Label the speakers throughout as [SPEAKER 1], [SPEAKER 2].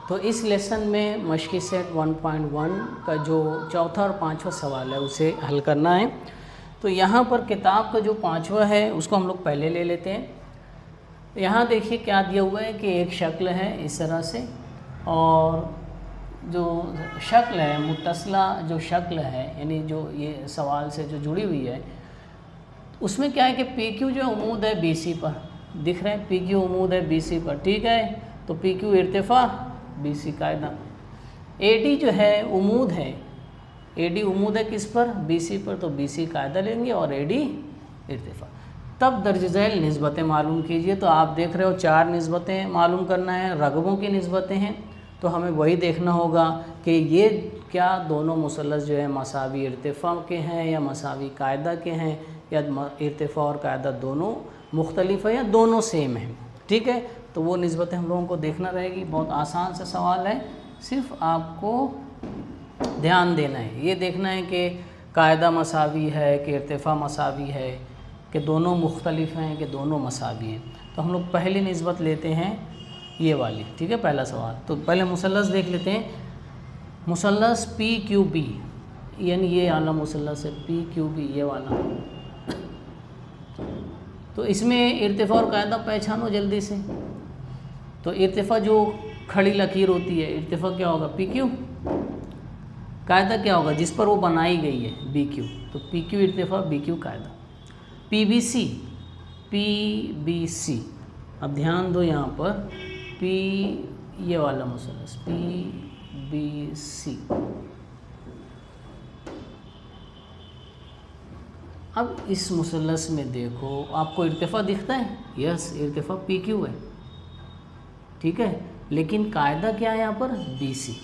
[SPEAKER 1] तो इस लेसन में मश्की सेट 1.1 का जो चौथा और पांचवा सवाल है उसे हल करना है। तो यहाँ पर किताब का जो पांचवा है उसको हम लोग पहले ले लेते हैं। यहाँ देखिए क्या दिया हुआ है कि एक शक्ल है इस तरह से, और जो शक्ल है मुत्तसला जो शक्ल है यानी जो ये सवाल से जो जुड़ी हुई है उसमें क्या है कि पी क्यू जो उमूद है बी सी पर, दिख रहे हैं पी क्यू उमूद है बी सी पर, ठीक है। तो पी क्यू इर्तिफ़ा बी सी कायदा। ए डी जो है उमूद है, ए डी उमूद है किस पर, बी सी पर, तो बी सी कायदा लेंगे और ए डी इर्तिफ़ा। तब दर्ज झैल निस्बतें मालूम कीजिए। तो आप देख रहे हो 4 निस्बतें मालूम करना है, रगबों की निस्बतें हैं। तो हमें वही देखना होगा कि ये क्या दोनों मुसल्लस जो है मसावी इर्तिफ़ा के हैं या मसावी कायदा के हैं, या इर्तिफ़ा और कायदा दोनों मुख्तलिफ है या दोनों सेम हैं, ठीक है। तो वो निस्बतें हम लोगों को देखना रहेगी। बहुत आसान सा सवाल है, सिर्फ आपको ध्यान देना है, ये देखना है कि कायदा मसावी है कि इर्तिफ़ा मसावी है, कि दोनों मुख्तलिफ हैं कि दोनों मसावी हैं। तो हम लोग पहली निस्बत लेते हैं ये वाली, ठीक है, पहला सवाल। तो पहले मुसल्लस देख लेते हैं। मुसल्लस पी क्यू बी, यानी ये वाला मुसल्लस है पी क्यू बी, ये वाला। तो इसमें इर्तिफ़ा और कायदा पहचानो जल्दी से। तो इर्तिफ़ा जो खड़ी लकीर होती है, इर्तिफ़ा क्या होगा पी क्यू, कायदा क्या होगा जिस पर वो बनाई गई है बी क्यू। तो पी क्यू इर्तिफ़ा बी क्यू कायदा। P B C, P B C, अब ध्यान दो यहाँ पर पी ये वाला मुसल्लस पी बी सी। अब इस मुसल्लस में देखो आपको इर्तिफ़ा दिखता है, यस इर्तिफ़ा पी क्यू है, ठीक है। लेकिन कायदा क्या है यहाँ पर बी सी,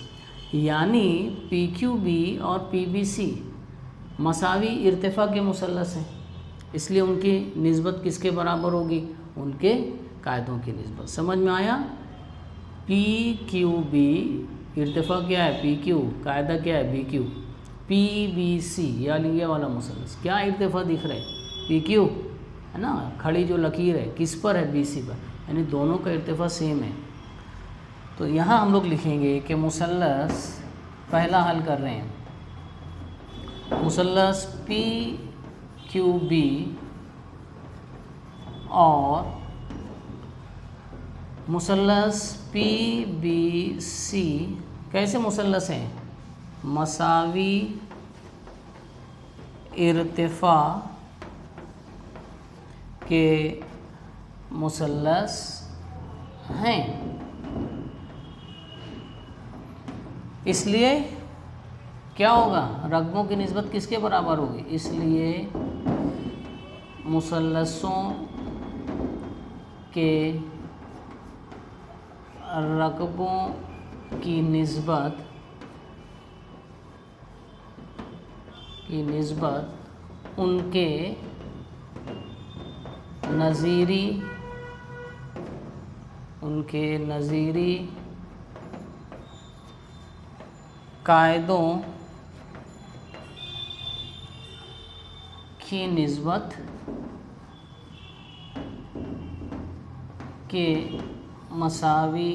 [SPEAKER 1] यानी पी क्यू बी और पी बी सी मसावी इर्तिफ़ा के मुसल्लस हैं, इसलिए उनकी निस्बत किसके बराबर होगी, उनके कायदों की निस्बत। समझ में आया। पी क्यू बी इर्तिफ़ा क्या है पी क्यू, कायदा क्या है B Q. P B C यानी ये वाला मुसल्लस क्या इर्तिफ़ा दिख रहा है पी क्यू है ना, खड़ी जो लकीर है किस पर है बी सी पर, यानी दोनों का इर्तिफ़ा सेम है। तो यहाँ हम लोग लिखेंगे कि मुसल्लस पहला हल कर रहे हैं, मुसल्लस पी क्यू बी और मुसल्लस पी बी सी कैसे मुसल्लस हैं, मसावी इर्तिफ़ा के मुसल्लस हैं। इसलिए क्या होगा, रकबों की निस्बत किसके बराबर होगी, इसलिए मुसल्लसों के रकबों की निस्बत उनके नज़ीरी कायदों की निस्बत के मसावी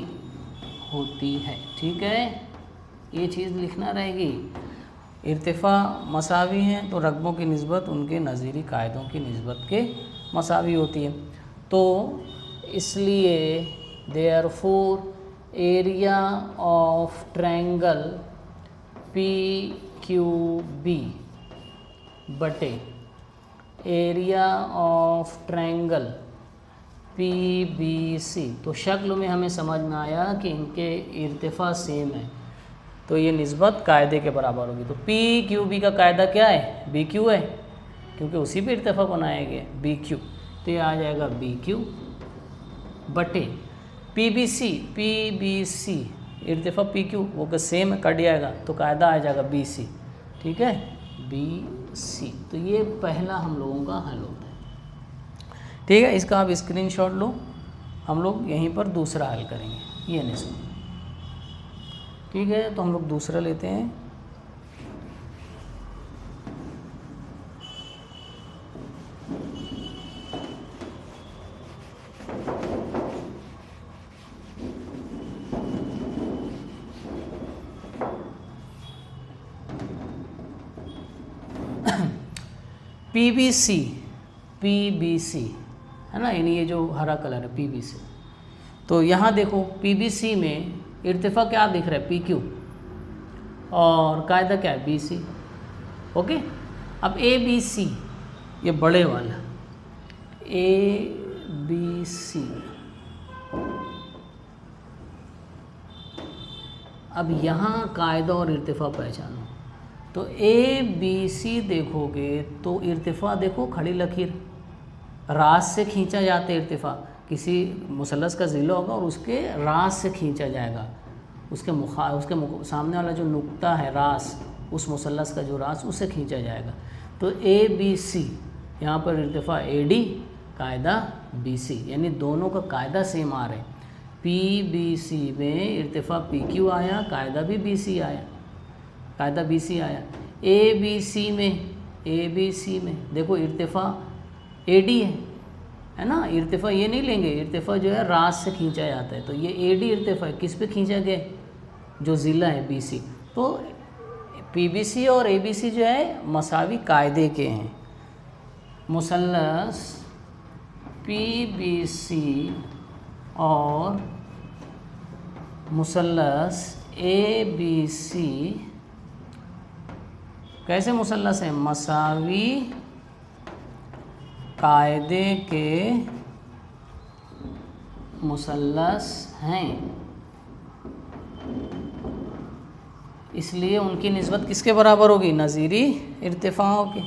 [SPEAKER 1] होती है, ठीक है। ये चीज़ लिखना रहेगी, इर्तिफ़ा मसावी हैं तो रकबों की निस्बत उनके नज़ीरी कायदों की निस्बत के मसावी होती है। तो इसलिए therefore area of triangle P Q B बटे area of triangle P B C. तो शक्ल में हमें समझ में आया कि इनके इर्तिफ़ा सेम है, तो ये निस्बत कायदे के बराबर होगी। तो पी क्यू बी का कायदा क्या है बी क्यू है, क्योंकि उसी पे इर्तिफ़ा बनाया गया बी क्यू, तो ये आ जाएगा बी क्यू बटे पी बी सी इर्तिफ़ा पी क्यू वो का सेम कट जाएगा तो कायदा आ जाएगा बी सी, ठीक है बी सी। तो ये पहला हम लोगों का हल होता है, ठीक है। इसका आप स्क्रीनशॉट लो, हम लोग यहीं पर दूसरा हल करेंगे ये निस्बत, ठीक है। तो हम लोग दूसरा लेते हैं। PBC, PBC है ना, यानी ये जो हरा कलर है PBC। तो यहाँ देखो PBC में इर्तिफा क्या दिख रहा है, PQ, और कायदा क्या है, BC। ओके, अब ABC, ये बड़े वाला ABC, अब यहाँ कायदा और इर्तिफा पहचानो। तो ABC देखोगे तो इर्तिफा देखो, खड़ी लकीर, रास से खींचा जाता है इर्तिफा, किसी मुसल्लस का ज़िला होगा और उसके रास से खींचा जाएगा, उसके सामने वाला जो नुक्ता है रास, उस मुसल्लस का जो रास, उससे खींचा जाएगा। तो ABC, यहाँ पर इर्तिफा AD, कायदा BC, यानी दोनों का कायदा सेम आ रहा है। PBC में इर्तिफा PQ आया, कायदा भी BC आया, कायदा BC आया। ABC में देखो इर्तिफा AD है ना, इर्तिफा ये नहीं लेंगे, इर्तिफा जो है रास से खींचा जाता है, तो ये AD इर्तिफा है, किस पे खींचा गया, जो ज़िला है BC। तो PBC और ABC जो है मसावी कायदे के हैं। मुसल्लस PBC और मुसल्लस ABC कैसे मुसल्लस हैं, मसावी कायदे के मुसल्लस हैं, इसलिए उनकी निस्बत किसके बराबर होगी, नज़ीरी इर्तिफाओं के।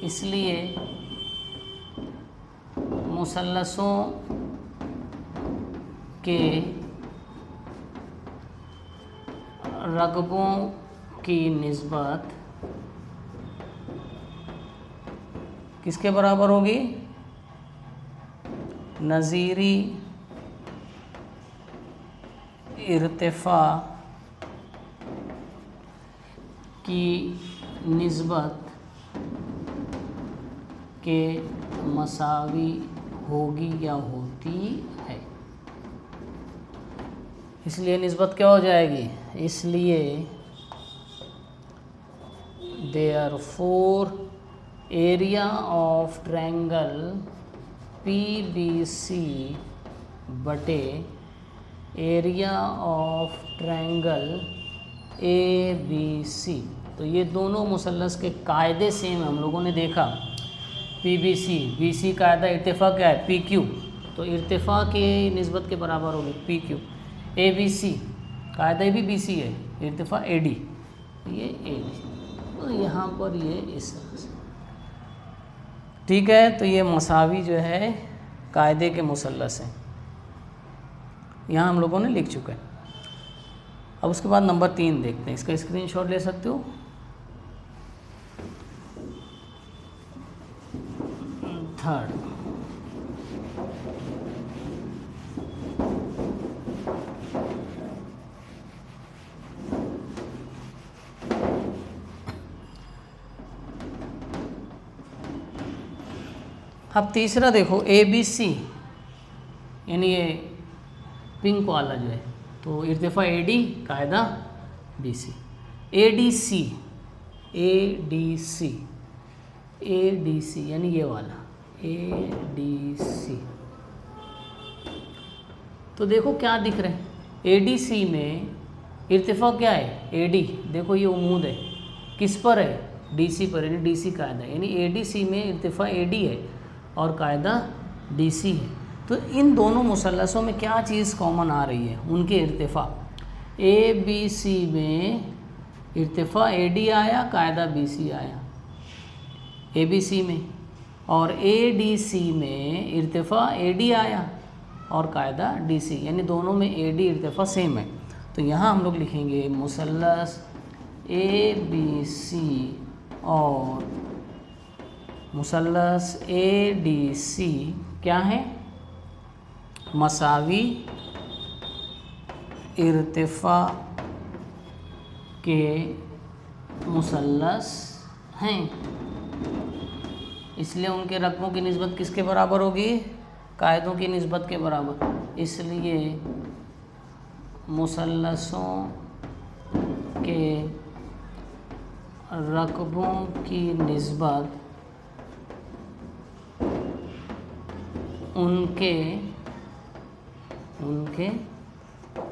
[SPEAKER 1] इसलिए मुसल्लसों के रकबों की निस्बत किसके बराबर होगी, नज़ीरी इर्तिफा की निस्बत के मसावी होगी या होती है। इसलिए निस्बत क्या हो जाएगी, इसलिए therefore area of triangle PBC बटे एरिया ऑफ ट्रायंगल ABC, तो ये दोनों मुसल्लस के कायदे सेम हम लोगों ने देखा। PBC, BC कायदा इर्तिफा क्या है, PQ, तो इर्तिफा के निस्बत के बराबर होगी PQ। ABC कायदा भी BC है, इर्तिफा AD, ये AD, तो यहाँ पर ये इस तरह से, ठीक है। तो ये मसावी जो है कायदे के मुसल्लस हैं, यहाँ हम लोगों ने लिख चुके हैं। अब उसके बाद नंबर 3 देखते हैं, इसका स्क्रीनशॉट ले सकते हो। थर्ड, अब तीसरा देखो ABC, यानी ये पिंक वाला जो है, तो इर्तिफा AD, कायदा BC। ADC यानी ये वाला ADC, तो देखो क्या दिख रहे हैं, ADC में इर्तिफा क्या है, AD, देखो ये उमूद है, किस पर है, DC पर, यानी DC कायदा, यानी ADC में इर्तिफा AD है और कायदा DC है। तो इन दोनों मुसल्लसों में क्या चीज़ कॉमन आ रही है, उनके इर्तिफा। ABC में इर्तिफा AD आया, कायदा BC आया ABC में, और ADC में इर्तिफा AD आया और कायदा DC, यानी दोनों में AD इर्तिफा सेम है। तो यहाँ हम लोग लिखेंगे मुसल्लस ABC और मुसल्लस ADC क्या है, मसावी इर्तिफा के मुसल्लस हैं, इसलिए उनके रकमों की निस्बत किसके बराबर होगी, कायदों की निस्बत के बराबर। इसलिए मुसल्लसों के रकबों की निस्बत उनके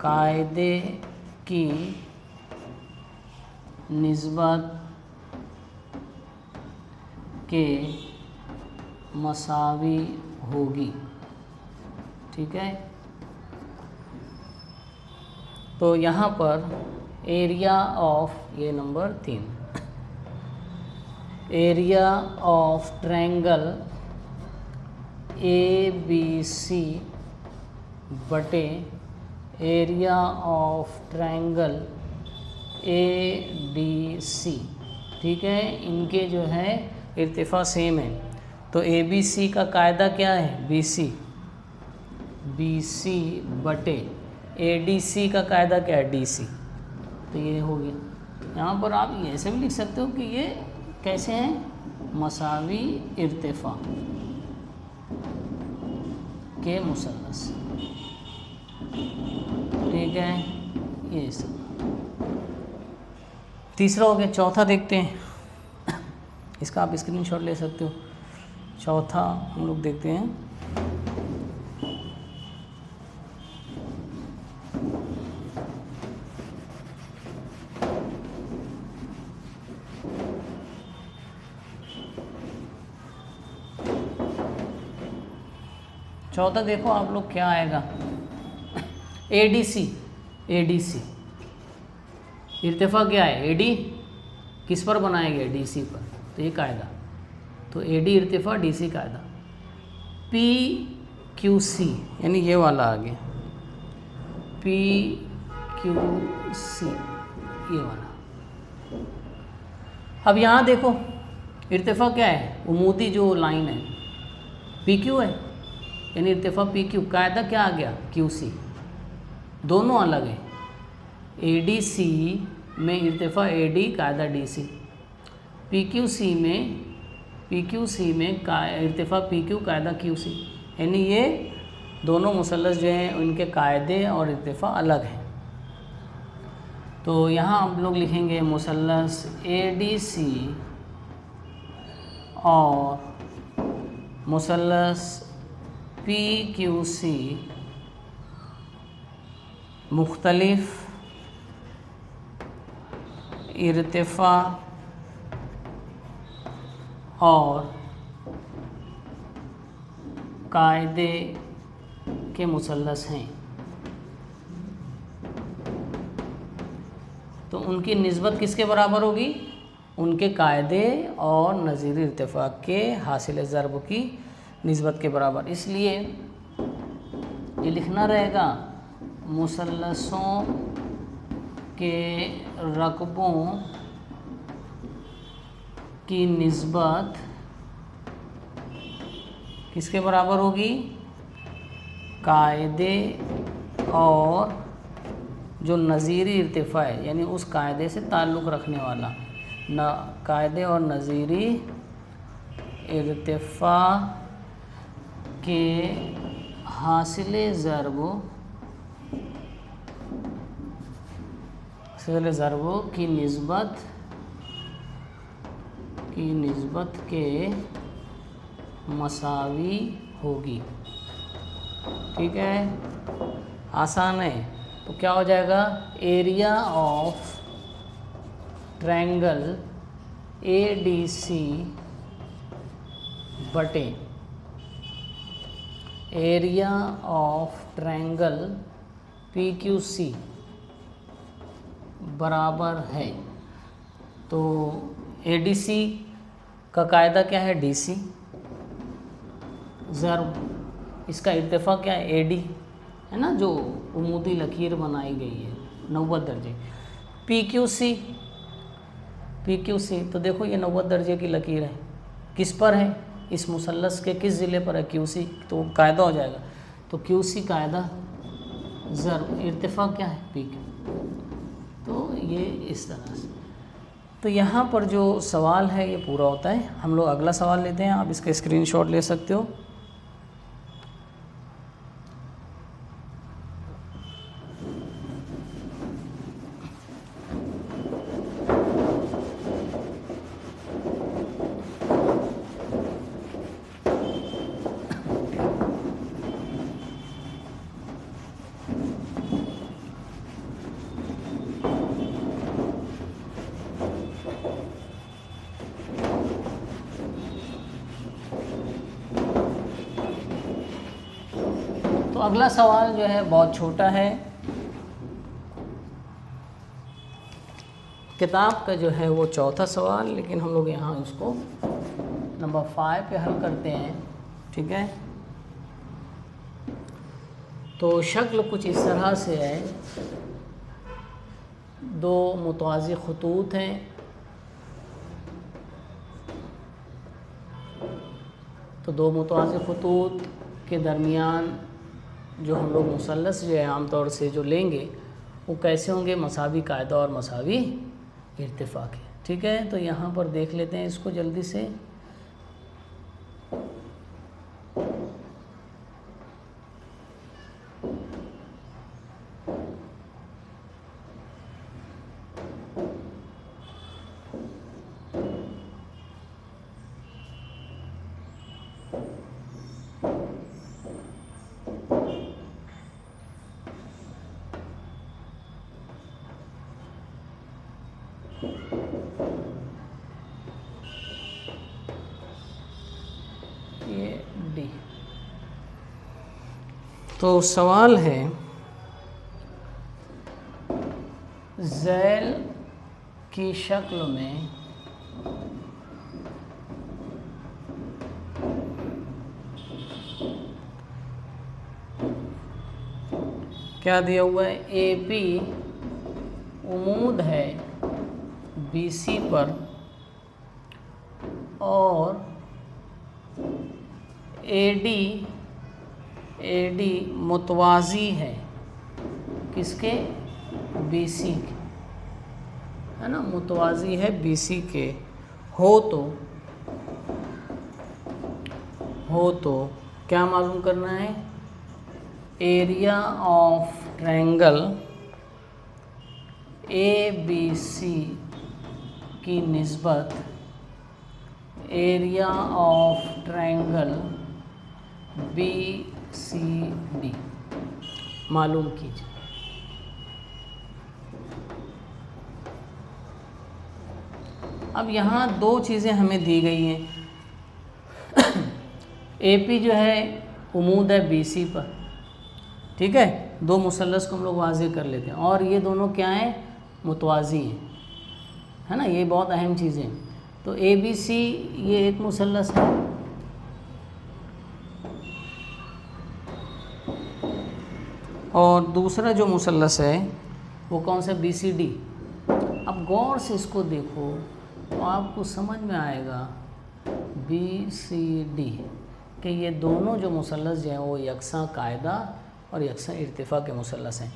[SPEAKER 1] कायदे की निस्बत के मसावी होगी। ठीक है, तो यहाँ पर एरिया ऑफ, ये number 3, area of triangle ABC बटे एरिया ऑफ ट्रायंगल ADC। ठीक है, इनके जो है इर्तिफा सेम है, तो ABC का कायदा क्या है, BC बटे ADC का कायदा क्या है, DC। तो ये हो गया। यहाँ पर आप ऐसे भी लिख सकते हो कि ये कैसे हैं, मसावी इर्तिफा के मुसल्लस। ठीक है, ये सब तीसरा हो गया। चौथा देखते हैं, इसका आप स्क्रीनशॉट ले सकते हो। चौथा हम लोग देखते हैं, चौथा देखो आप लोग क्या आएगा, ADC इर्तिफा क्या है, AD किस पर बनाएंगे, DC पर। तो ये कायदा, तो AD इर्तिफा DC कायदा। PQC यानी ये वाला आ गया, PQC ये वाला। अब यहाँ देखो इर्तिफा क्या है, उमूदी जो लाइन है PQ है, यानी इर्तिफा PQ, कायदा क्या आ गया, QC। दोनों अलग हैं, ADC में इर्तिफा AD कायदा DC, PQC में इर्तिफा PQ कायदा QC। यानी ये दोनों मुसल्लस जो हैं उनके कायदे और इर्तिफा अलग हैं। तो यहाँ हम लोग लिखेंगे मुसल्लस ADC और मुसल्लस PQC मुख्तलिफ इर्तिफा और कायदे के मुसल्लस हैं, तो उनकी निस्बत किसके बराबर होगी, उनके कायदे और नज़ीरी इर्तिफा के हासिल ज़रब की निस्बत के बराबर। इसलिए ये लिखना रहेगा मुसल्लसों के रकबों की निस्बत किसके बराबर होगी, कायदे और जो नज़ीरी इर्तिफा है, यानी उस कायदे से ताल्लुक़ रखने वाला न कायदे और नज़ीरी इर्तिफा के हासिल ज़रबों की निस्बत के मसावी होगी। ठीक है, आसान है। तो क्या हो जाएगा, एरिया ऑफ ट्रायंगल ADC बटे एरिया ऑफ ट्रायंगल PQC बराबर है। तो ADC का कायदा क्या है, DC ज़रब, इसका इर्तिफा क्या है, AD है ना, जो उमूदी लकीर बनाई गई है 90 दर्जे। PQC तो देखो ये 90 दर्जे की लकीर है, किस पर है, इस मुसल्लस के किस ज़िले पर है, QC। तो कायदा हो जाएगा, तो QC कायदा ज़रब इर्तिफा क्या है, PQ। तो ये इस तरह से। तो यहाँ पर जो सवाल है ये पूरा होता है। हम लोग अगला सवाल लेते हैं, आप इसका स्क्रीनशॉट ले सकते हो। तो अगला सवाल जो है बहुत छोटा है, किताब का जो है वो चौथा सवाल, लेकिन हम लोग यहाँ उसको नंबर 5 पे हल करते हैं। ठीक है, तो शक्ल कुछ इस तरह से है, दो मुतवाज़ी खतूत हैं, तो दो मुतवाज़ी खतूत के दरमियान जो हम लोग मुसल्लस जो है आमतौर से जो लेंगे वो कैसे होंगे, मसावी कायदा और मसावी इर्तिफ़ा के। ठीक है, तो यहाँ पर देख लेते हैं इसको जल्दी से। ये डी। तो सवाल है ज़ैल की शक्ल में क्या दिया हुआ है, ए पी उमूद है बी सी पर और ए डी मुतवाज़ी है किसके, बी सी के, है ना, मुतवाज़ी है बी सी के, हो तो क्या मालूम करना है, area of triangle A B C की निस्बत area of triangle B C D मालूम कीजिए। अब यहाँ दो चीज़ें हमें दी गई हैं। ए पी जो है उमूद है बी सी पर, ठीक है, दो मुसल्लस को हम लोग वाज़े कर लेते हैं, और ये दोनों क्या हैं, मुतवाज़ी हैं, है ना, ये बहुत अहम चीज़ें हैं। तो ए बी सी ये एक मुसल्लस है, और दूसरा जो मुसल्लस है वो कौन सा, बी सी डी। अब गौर से इसको देखो तो आपको समझ में आएगा बी सी डी कि ये दोनों जो मुसल्लस जो हैं वो यकसा कायदा और यकसा इर्तिफ़ा के मुसल्लस हैं।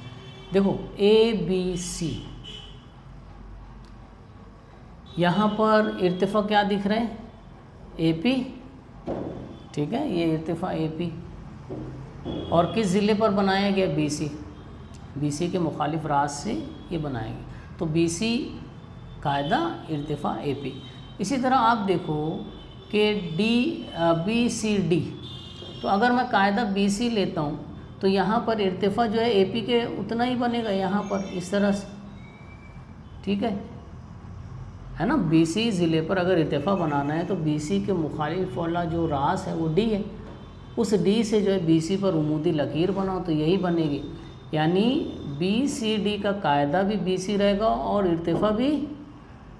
[SPEAKER 1] देखो ए बी सी, यहाँ पर इर्तिफ़ा क्या दिख रहे हैं, ए पी, ठीक है, ये इर्तिफ़ा ए पी, और किस ज़िले पर बनाया गया, बी सी, बी सी के मुखालिफ राज से ये बनाया गया, तो बी सी कायदा इर्तिफ़ा ए पी। इसी तरह आप देखो कि बी सी डी, तो अगर मैं कायदा बी सी लेता हूँ तो यहाँ पर इर्तिफ़ा जो है ए पी के उतना ही बनेगा, यहाँ पर इस तरह से, ठीक है ना। बी सी ज़िले पर अगर इर्तिफ़ा बनाना है तो बी सी के मुखालिफ वाला जो रास है वो डी है, उस डी से जो है बी सी पर उमूदी लकीर बनाओ तो यही बनेगी, यानी बी सी डी का कायदा भी बी सी रहेगा और इर्तिफ़ा भी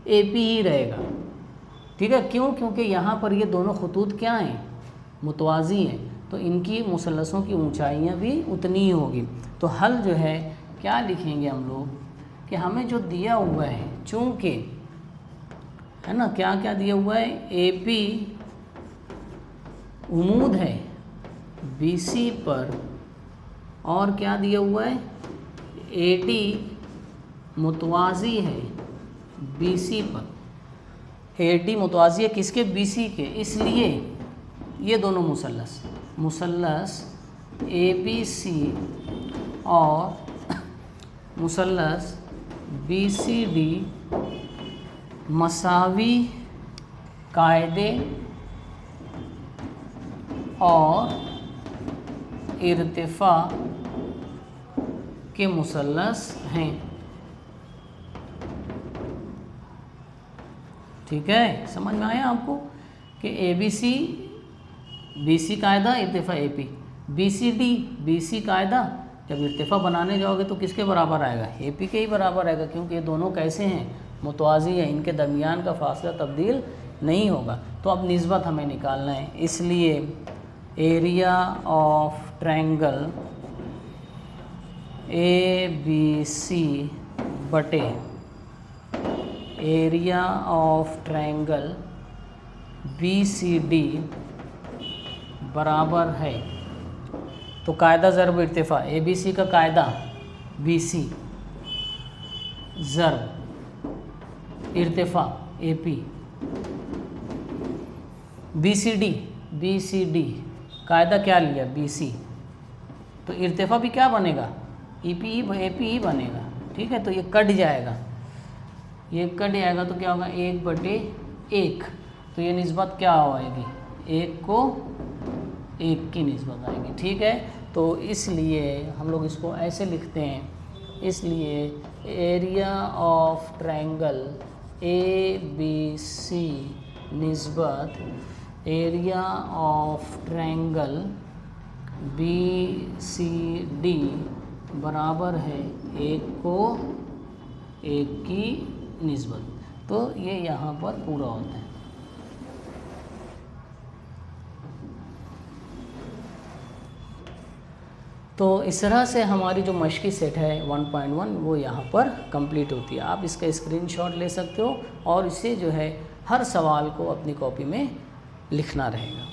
[SPEAKER 1] ए पी ही रहेगा, ठीक है। क्यों, क्योंकि यहाँ पर ये दोनों खतूत क्या हैं, मुतवाज़ी हैं, तो इनकी मुसल्लसों की ऊंचाइयाँ भी उतनी ही होगी। तो हल जो है क्या लिखेंगे हम लोग कि हमें जो दिया हुआ है, चूँकि है ना, क्या क्या दिया हुआ है, ए पी उमूद है बी सी पर, और क्या दिया हुआ है, ए डी मुतवाज़ी है बी सी पर, ए डी मुतवाज़ी है किसके, बी सी के, इसलिए ये दोनों मुसल्लस ए बी सी और मुसल्लस बी सी डी मसावी कायदे और इर्तिफ़ा के मुसल्लस हैं। ठीक है, समझ में आया आपको कि ABC BC कायदा इर्तिफा AP, BCD BC कायदा जब इर्तिफा बनाने जाओगे तो किसके बराबर आएगा? AP के ही बराबर आएगा, क्योंकि ये दोनों कैसे हैं? मुतवाज़ी है, इनके दरमियान का फासला तब्दील नहीं होगा। तो अब निस्बत हमें निकालना है, इसलिए एरिया ऑफ ट्रायंगल ABC बटे एरिया ऑफ ट्रायंगल BCD बराबर है, तो कायदा ज़रब इर्तिफा ABC का कायदा BC ज़रब इर्तिफा AP, BCD कायदा क्या लिया? BC, तो इर्तिफा भी क्या बनेगा? AP ही बनेगा। ठीक है, तो ये कट जाएगा, ये कट जाएगा तो क्या होगा? 1/1, तो ये निस्बत क्या आएगी? 1 को 1 की निस्बत आएगी। ठीक है, तो इसलिए हम लोग इसको ऐसे लिखते हैं, इसलिए एरिया ऑफ ट्रायंगल ABC निस्बत एरिया ऑफ ट्रायंगल BCD बराबर है 1 को 1 की निस्बत। तो ये यहाँ पर पूरा होता है। तो इस तरह से हमारी जो मश्की सेट है 1.1 वो यहाँ पर कंप्लीट होती है। आप इसका स्क्रीनशॉट ले सकते हो और इसे जो है हर सवाल को अपनी कॉपी में लिखना रहेगा।